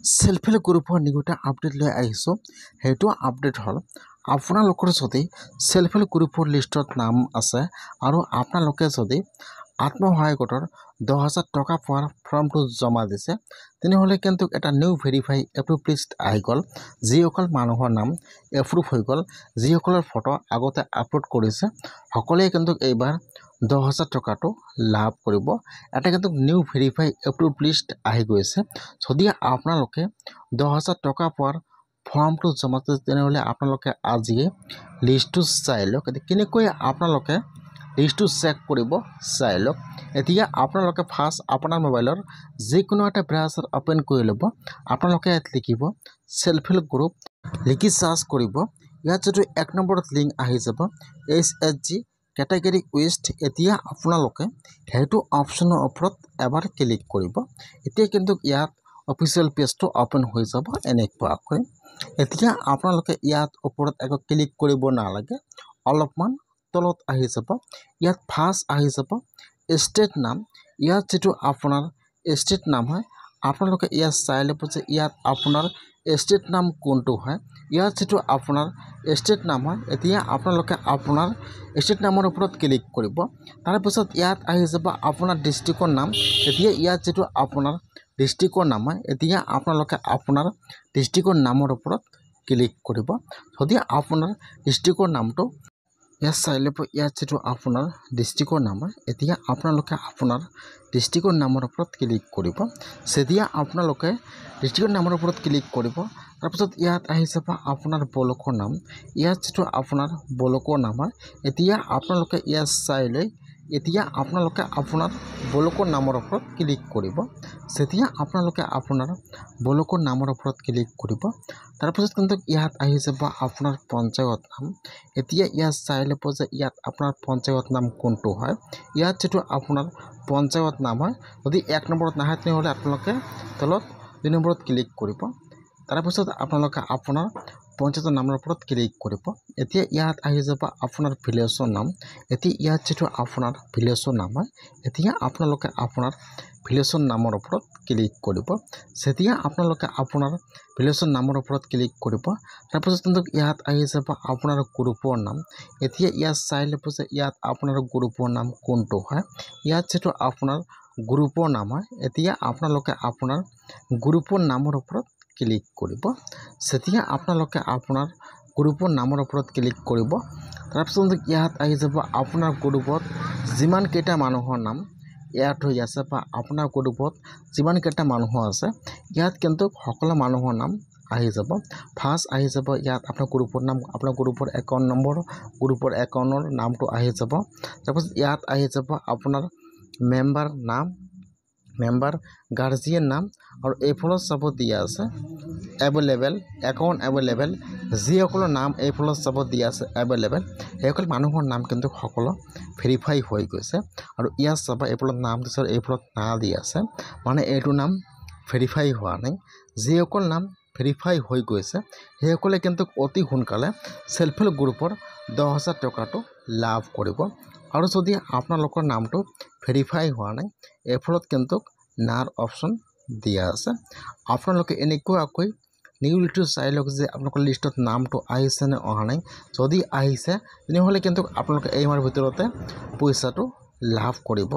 Self help গ্ৰুপৰ নিগতে update লৈ আহিছোঁ। সেইটো আপডেট হ'ল আপোনালোকৰ যদি সেলফ হেল্প গ্ৰুপৰ লিষ্টত নাম আছে আৰু আপোনালোকে যদি আত্মসহায়ক গোটৰ 10,000 টকা পোৱাৰ ফৰ্মটো জমা দিছে, তেনেহ'লে কিন্তু এটা নিউ ভেৰিফাই এপ্ৰুভ লিষ্ট আহি গ'ল। যিসকল মানুহৰ নাম এপ্ৰুভ হৈ গ'ল, যিসকলৰ ফটো আগতে আপলোড কৰিছে, সকলোৱে কিন্তু এইবাৰ 10,000 টকাটো লাভ কৰিব। এটা কিন্তু নিউ ভেৰিফাই এপ্ৰুভ লিষ্ট আহি গৈছে। যদি আপোনালোকে 10,000 টকা পোৱাৰ ফৰ্মটো জমা দিছে, তেনেহ'লে আপোনালোকে আজিয়ে লিষ্টটো চাই লওক। কেনেকৈ আপোনালোকে লিষ্টটো চেক কৰিব চাই লওক। এতিয়া আপোনালোকে ফাৰ্ষ্ট আপোনাৰ মোবাইলৰ যিকোনো এটা ব্ৰাউজাৰ অ'পেন কৰি ল'ব। আপোনালোকে ইয়াত লিখিব সেলফ হেল্প গ্ৰুপ, লিখি চাৰ্চ কৰিব। ইয়াত যিটো 1 নম্বৰত লিংক আহি যাব HSG কেটেগৰী ৱেষ্ট। এতিয়া আপোনালোকে সেইটো অপশ্যনৰ ওপৰত এবাৰ ক্লিক কৰিব। এতিয়া কিন্তু ইয়াত অফিচিয়েল পেজটো অ'পেন হৈ যাব এনেকুৱাকৈ। এতিয়া আপোনালোকে ইয়াত ওপৰত একো ক্লিক কৰিব নালাগে, অলপমান তলত আহি যাব। ইয়াত ফাৰ্ষ্ট আহি যাব ষ্টেট নাম। ইয়াত যিটো আপোনাৰ ষ্টেট নাম হয়, আপোনালোকে ইয়াত চাই ল'ব যে ইয়াত আপোনাৰ ষ্টেট নাম কোনটো হয়। ইয়াত যিটো আপোনাৰ ষ্টেট নাম হয়, এতিয়া আপোনালোকে আপোনাৰ ষ্টেট নামৰ ওপৰত ক্লিক কৰিব। তাৰপিছত ইয়াত আহি যাব আপোনাৰ ডিষ্ট্ৰিক্টৰ নাম। এতিয়া ইয়াত যিটো আপোনাৰ ডিষ্ট্ৰিক্টৰ নাম হয়, এতিয়া আপোনালোকে আপোনাৰ ডিষ্ট্ৰিক্টৰ নামৰ ওপৰত ক্লিক কৰিব। যদি আপোনাৰ ডিষ্ট্ৰিক্টৰ নামটো ইয়াত চাই ল'ব, ইয়াত যিটো আপোনাৰ ডিষ্ট্ৰিক্টৰ নাম হয়, এতিয়া আপোনালোকে আপোনাৰ ডিষ্ট্ৰিক্টৰ নামৰ ওপৰত ক্লিক কৰিব। যেতিয়া আপোনালোকে ডিষ্ট্ৰিক্টৰ নামৰ ওপৰত ক্লিক কৰিব, তাৰপিছত ইয়াত আহি যাব আপোনাৰ ব্লকৰ নাম। ইয়াত যিটো আপোনাৰ ব্লকৰ নাম হয়, এতিয়া আপোনালোকে ইয়াত চাই লৈ এতিয়া আপোনালোকে আপোনাৰ ব্লকৰ নামৰ ওপৰত ক্লিক কৰিব। যেতিয়া আপোনালোকে আপোনাৰ ব্লকৰ নামৰ ওপৰত ক্লিক কৰিব, তাৰপিছত কিন্তু ইয়াত আহি যাব আপোনাৰ পঞ্চায়ত নাম। এতিয়া ইয়াত চাই ল'ব যে ইয়াত আপোনাৰ পঞ্চায়ত নাম কোনটো হয়। ইয়াত যিটো আপোনাৰ পঞ্চায়ত নাম হয়, যদি 1 নম্বৰত নাহে, তেনেহ'লে আপোনালোকে তলত 2 নম্বৰত ক্লিক কৰিব। তাৰপিছত আপোনালোকে আপোনাৰ পঞ্চায়তৰ নামৰ ওপৰত ক্লিক কৰিব। এতিয়া ইয়াত আহি যাব আপোনাৰ ভিলেজৰ নাম। এতিয়া ইয়াত যিটো আপোনাৰ ভিলেজৰ নাম হয়, এতিয়া আপোনালোকে আপোনাৰ ভিলেজৰ নামৰ ওপৰত ক্লিক কৰিব। যেতিয়া আপোনালোকে আপোনাৰ ভিলেজৰ নামৰ ওপৰত ক্লিক কৰিব, তাৰপিছত কিন্তু ইয়াত আহি যাব আপোনাৰ গ্ৰুপৰ নাম। এতিয়া ইয়াত চাই ল'ব যে ইয়াত আপোনাৰ গ্ৰুপৰ নাম কোনটো হয়। ইয়াত যিটো আপোনাৰ গ্ৰুপৰ নাম হয়, এতিয়া আপোনালোকে আপোনাৰ গ্ৰুপৰ নামৰ ওপৰত ক্লিক কৰিব। যেতিয়া আপোনালোকে আপোনাৰ গ্ৰুপৰ নামৰ ওপৰত ক্লিক কৰিব, তাৰপিছত ইয়াত আহি যাব আপোনাৰ গ্ৰুপত যিমানকেইটা মানুহৰ নাম এড হৈ আছে বা আপোনাৰ গ্ৰুপত যিমানকেইটা মানুহ আছে, ইয়াত কিন্তু সকলো মানুহৰ নাম আহি যাব। ফাৰ্ষ্ট আহি যাব ইয়াত আপোনাৰ গ্ৰুপৰ নাম, আপোনাৰ গ্ৰুপৰ একাউণ্ট নম্বৰ, গ্ৰুপৰ একাউণ্টৰ নামটো আহি যাব। তাৰপিছত ইয়াত আহি যাব আপোনাৰ মেম্বাৰ নাম, মেম্বাৰ গাৰ্জিয়ান নাম, আৰু এইফালে চাব দিয়া আছে এভেইলেবল একাউণ্ট এভেইলেবল। যিসকলৰ নাম এইফালে চাব দিয়া আছে এভেইলেবল, সেইসকল মানুহৰ নাম কিন্তু সকলো ভেৰিফাই হৈ গৈছে। আৰু ইয়াত চাব এইফালত নাম দিছে, এইফালত না দি আছে, মানে এইটো নাম ভেৰিফাই হোৱা নাই। যিসকল নাম ভেৰিফাই হৈ গৈছে, সেইসকলে কিন্তু অতি সোনকালে সেলফ হেল্প গ্ৰুপৰ 10,000 টকাটো লাভ কৰিব। আৰু যদি আপোনালোকৰ নামটো ভেৰিফাই হোৱা নাই, এইফালত কিন্তু নাৰ অপশ্যন দিয়া আছে। আপোনালোকে এনেকুৱাকৈ নিউ লিষ্টটো চাই লওক যে আপোনালোকৰ লিষ্টত নামটো আহিছে নে অহা নাই। যদি আহিছে, তেনেহ'লে কিন্তু আপোনালোকে এই মাহৰ ভিতৰতে পইচাটো লাভ কৰিব।